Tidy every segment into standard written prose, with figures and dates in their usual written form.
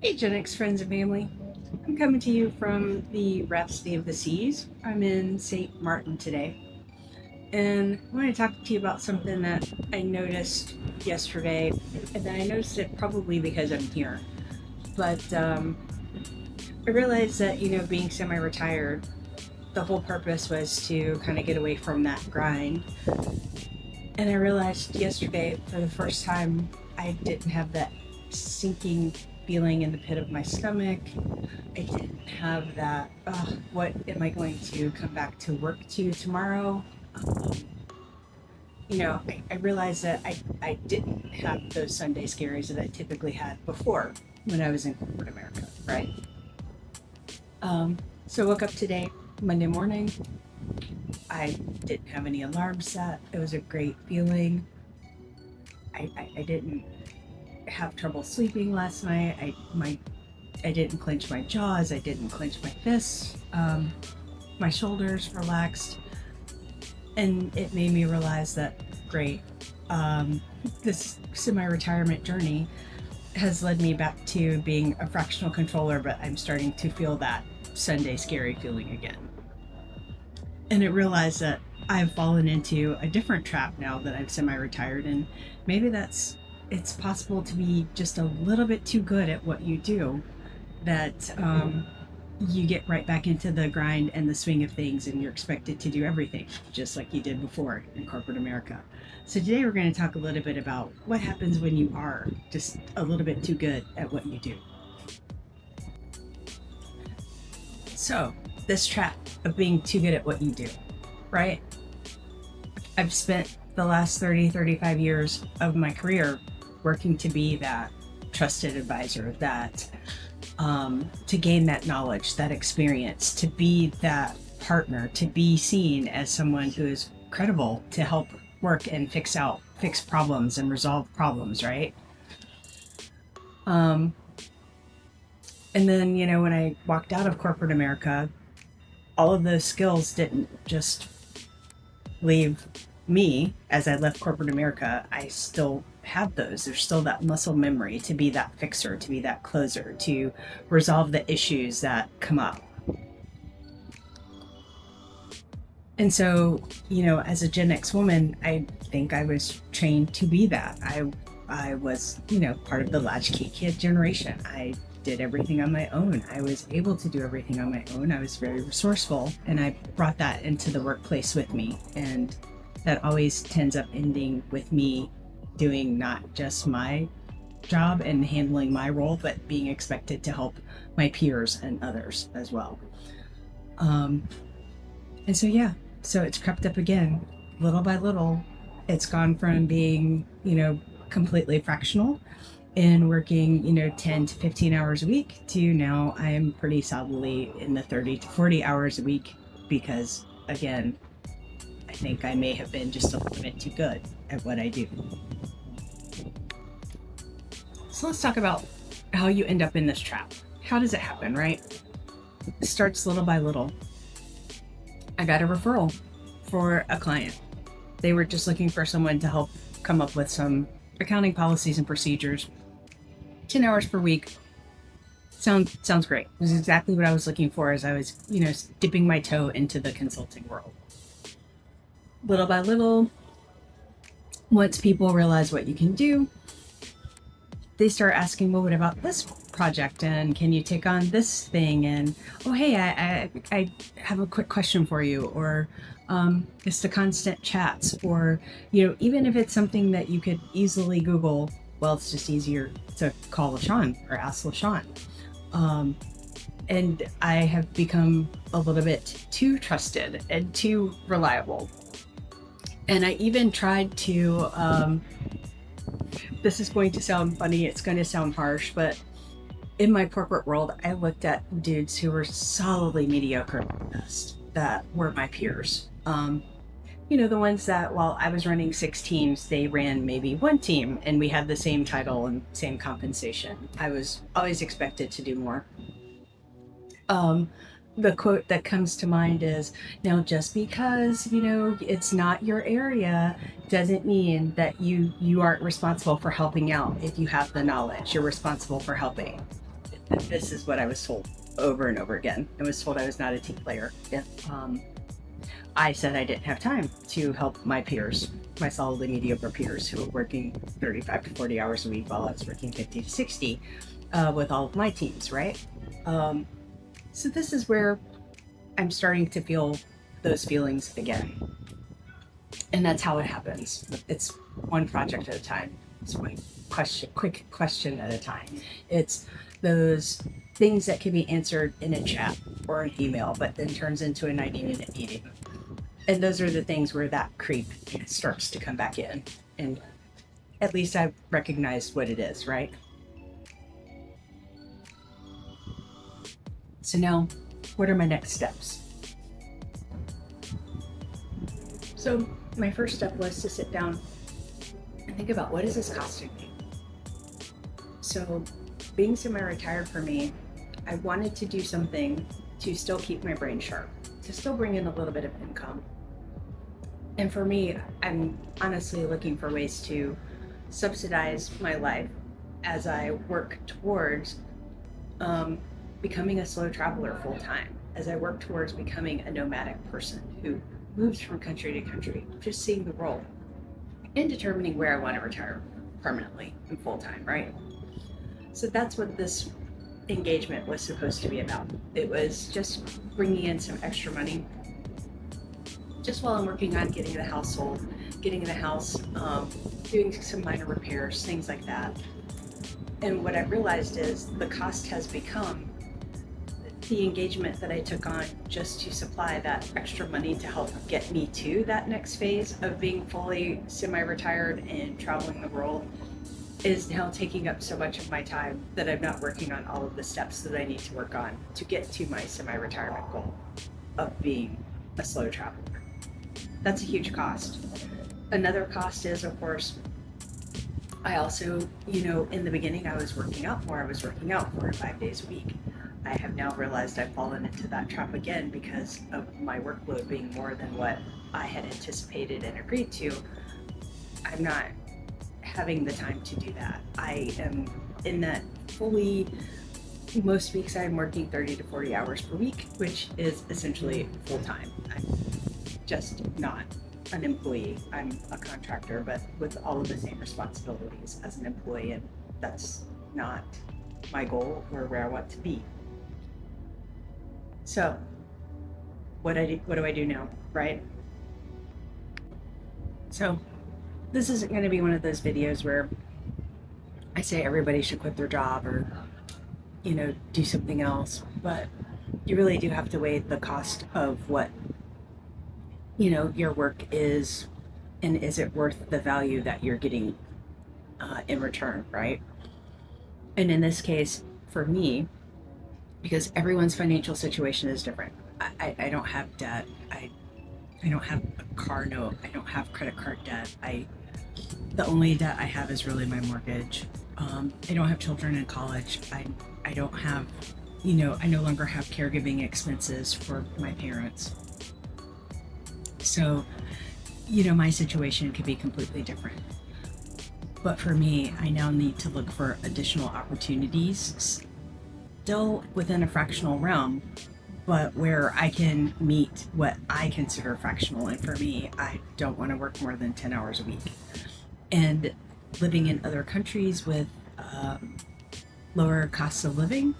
Hey, Gen X friends and family. I'm coming to you from the Rhapsody of the Seas. I'm in St. Martin today. And I want to talk to you about something that I noticed yesterday. And then I noticed it probably because I'm here. But I realized that, being semi retired, the whole purpose was to kind of get away from that grind. And I realized yesterday, for the first time, I didn't have that sinking feeling in the pit of my stomach. I didn't have that, what am I going to come back to work to tomorrow? Um, I realized that I didn't have those Sunday scaries that I typically had before when I was in corporate America, right? So I woke up today, Monday morning. I didn't have any alarm set. It was a great feeling. I didn't have trouble sleeping last night. I didn't clench my jaws. I didn't clench my fists. My shoulders relaxed, and it made me realize that great. This semi-retirement journey has led me back to being a fractional controller, but I'm starting to feel that Sunday scary feeling again. And I realized that I've fallen into a different trap now that I'm semi-retired, and maybe it's possible to be just a little bit too good at what you do, that you get right back into the grind and the swing of things, and you're expected to do everything just like you did before in corporate America. So today we're going to talk a little bit about what happens when you are just a little bit too good at what you do. So, this trap of being too good at what you do, right? I've spent the last 30, 35 years of my career working to be that trusted advisor, that to gain that knowledge, that experience, to be that partner, to be seen as someone who is credible to help work and fix problems and resolve problems, right? Um, and then, when I walked out of corporate America, all of those skills didn't just leave me as I left corporate America. I still have those. There's still that muscle memory to be that fixer, to be that closer, to resolve the issues that come up. And so, as a Gen X woman, I think I was trained to be that. I was, part of the latchkey kid generation. I did everything on my own. I was able to do everything on my own. I was very resourceful, and I brought that into the workplace with me. And that always tends up ending with me doing not just my job and handling my role, but being expected to help my peers and others as well. Um, and so, yeah, so it's crept up again, little by little. It's gone from being, completely fractional and working, 10 to 15 hours a week to now I'm pretty solidly in the 30 to 40 hours a week because, again, I think I may have been just a little bit too good at what I do. So let's talk about how you end up in this trap. How does it happen, right? It starts little by little. I got a referral for a client. They were just looking for someone to help come up with some accounting policies and procedures. 10 hours per week. Sounds great. It was exactly what I was looking for as I was, dipping my toe into the consulting world. Little by little, once people realize what you can do, they start asking, well, what about this project? And can you take on this thing? And, oh, hey, I have a quick question for you. Or it's the constant chats. Or, even if it's something that you could easily Google, well, it's just easier to call LaShawn or ask LaShawn. Um, and I have become a little bit too trusted and too reliable. And I even tried to, this is going to sound funny, it's going to sound harsh, but in my corporate world, I looked at dudes who were solidly mediocre at best, that were my peers. The ones that while I was running 6 teams, they ran maybe one team and we had the same title and same compensation. I was always expected to do more. Um, the quote that comes to mind is, now just because it's not your area doesn't mean that you aren't responsible for helping out. If you have the knowledge, you're responsible for helping. This is what I was told over and over again. I was told I was not a team player. I said I didn't have time to help my peers, my solidly mediocre peers who were working 35 to 40 hours a week while I was working 50 to 60 with all of my teams, right? So this is where I'm starting to feel those feelings again. And that's how it happens. It's one project at a time. It's one quick question at a time. It's those things that can be answered in a chat or an email, but then turns into a 90-minute meeting. And those are the things where that creep starts to come back in. And at least I've recognized what it is, right? So now, what are my next steps? So my first step was to sit down and think about, what is this costing me? So being semi-retired for me, I wanted to do something to still keep my brain sharp, to still bring in a little bit of income. And for me, I'm honestly looking for ways to subsidize my life as I work towards becoming a slow traveler full time, as I work towards becoming a nomadic person who moves from country to country, just seeing the world and determining where I want to retire permanently and full time, right? So that's what this engagement was supposed to be about. It was just bringing in some extra money just while I'm working on getting the house sold, getting the house, doing some minor repairs, things like that. And what I realized is the cost has become the engagement that I took on just to supply that extra money to help get me to that next phase of being fully semi-retired and traveling the world is now taking up so much of my time that I'm not working on all of the steps that I need to work on to get to my semi-retirement goal of being a slow traveler. That's a huge cost. Another cost is, of course, I also, in the beginning I was working out more. I was working out 4 or 5 days a week. I have now realized I've fallen into that trap again because of my workload being more than what I had anticipated and agreed to. I'm not having the time to do that. I am in that fully, most weeks I'm working 30 to 40 hours per week, which is essentially full time. I'm just not an employee. I'm a contractor, but with all of the same responsibilities as an employee, and that's not my goal or where I want to be. So what do I do now, right? So this isn't going to be one of those videos where I say everybody should quit their job or do something else, but you really do have to weigh the cost of what your work is, and is it worth the value that you're getting in return, right? And in this case, for me, because everyone's financial situation is different. I don't have debt. I don't have a car note. I don't have credit card debt. The only debt I have is really my mortgage. I don't have children in college. I don't have, I no longer have caregiving expenses for my parents. So, my situation could be completely different. But for me, I now need to look for additional opportunities, still within a fractional realm, but where I can meet what I consider fractional. And for me, I don't want to work more than 10 hours a week. And living in other countries with lower costs of living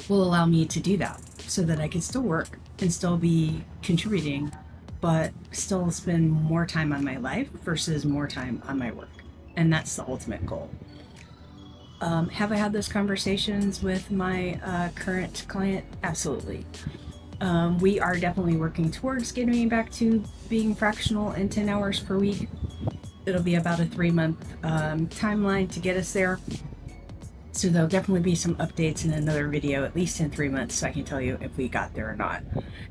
will allow me to do that so that I can still work and still be contributing, but still spend more time on my life versus more time on my work. And that's the ultimate goal. Have I had those conversations with my current client? Absolutely. We are definitely working towards getting back to being fractional and 10 hours per week. It'll be about a 3-month timeline to get us there. So there'll definitely be some updates in another video, at least in 3 months, so I can tell you if we got there or not.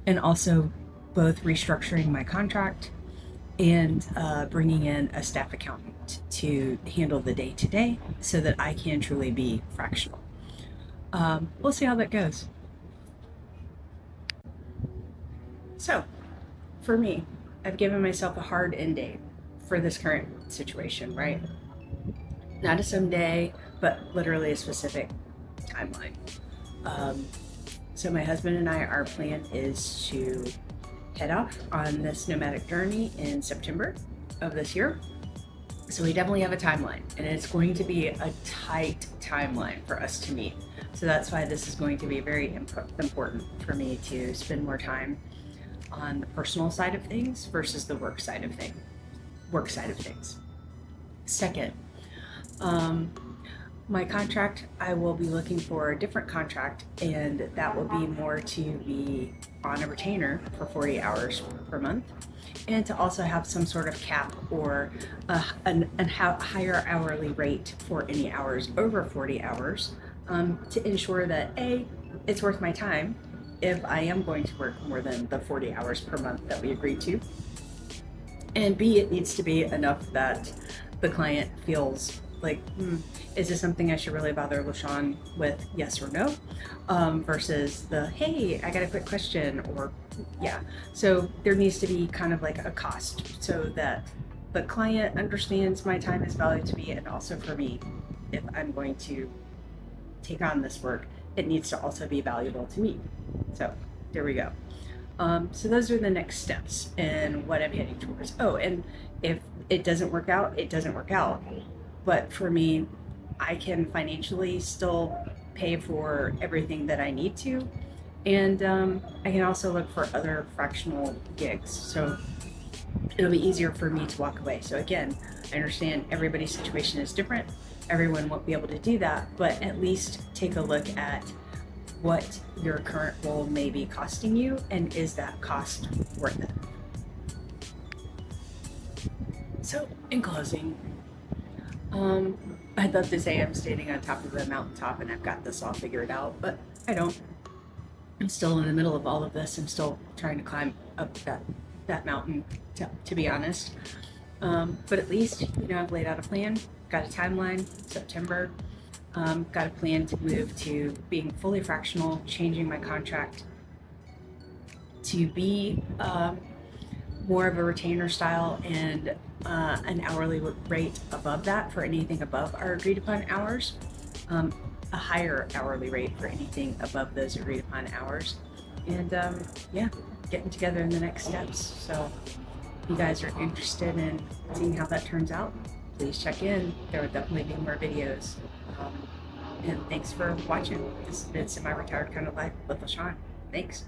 And also both restructuring my contract and bringing in a staff accountant to handle the day-to-day so that I can truly be fractional. We'll see how that goes. So, for me, I've given myself a hard end date for this current situation, right? Not a someday, but literally a specific timeline. So my husband and our plan is to head off on this nomadic journey in September of this year. So we definitely have a timeline, and it's going to be a tight timeline for us to meet. So that's why this is going to be very important for me to spend more time on the personal side of things versus the work side of things. Second, my contract, I will be looking for a different contract, and that will be more to be on a retainer for 40 hours per month, and to also have some sort of cap or a higher hourly rate for any hours over 40 hours, to ensure that A, it's worth my time if I am going to work more than the 40 hours per month that we agreed to, and B, it needs to be enough that the client feels like, is this something I should really bother LaShawn with, yes or no, versus the, hey, I got a quick question, or yeah. So there needs to be kind of like a cost so that the client understands my time is valued to me, and also for me, if I'm going to take on this work, it needs to also be valuable to me. So there we go. So those are the next steps and what I'm heading towards. Oh, and if it doesn't work out, it doesn't work out. But for me, I can financially still pay for everything that I need to. And I can also look for other fractional gigs. So it'll be easier for me to walk away. So again, I understand everybody's situation is different. Everyone won't be able to do that, but at least take a look at what your current role may be costing you, and is that cost worth it? So in closing, I'd love to say I'm standing on top of a mountaintop and I've got this all figured out, but I don't. I'm still in the middle of all of this. I'm still trying to climb up that mountain, to be honest. But at least, I've laid out a plan, got a timeline, September, got a plan to move to being fully fractional, changing my contract to be more of a retainer style, and an hourly rate above that for anything above our agreed upon hours, a higher hourly rate for anything above those agreed upon hours, and getting together in the next steps. So if you guys are interested in seeing how that turns out, please check in. There will definitely be more videos. And thanks for watching. This has been Semi-Retired Kind of Life with LaShawn. Thanks.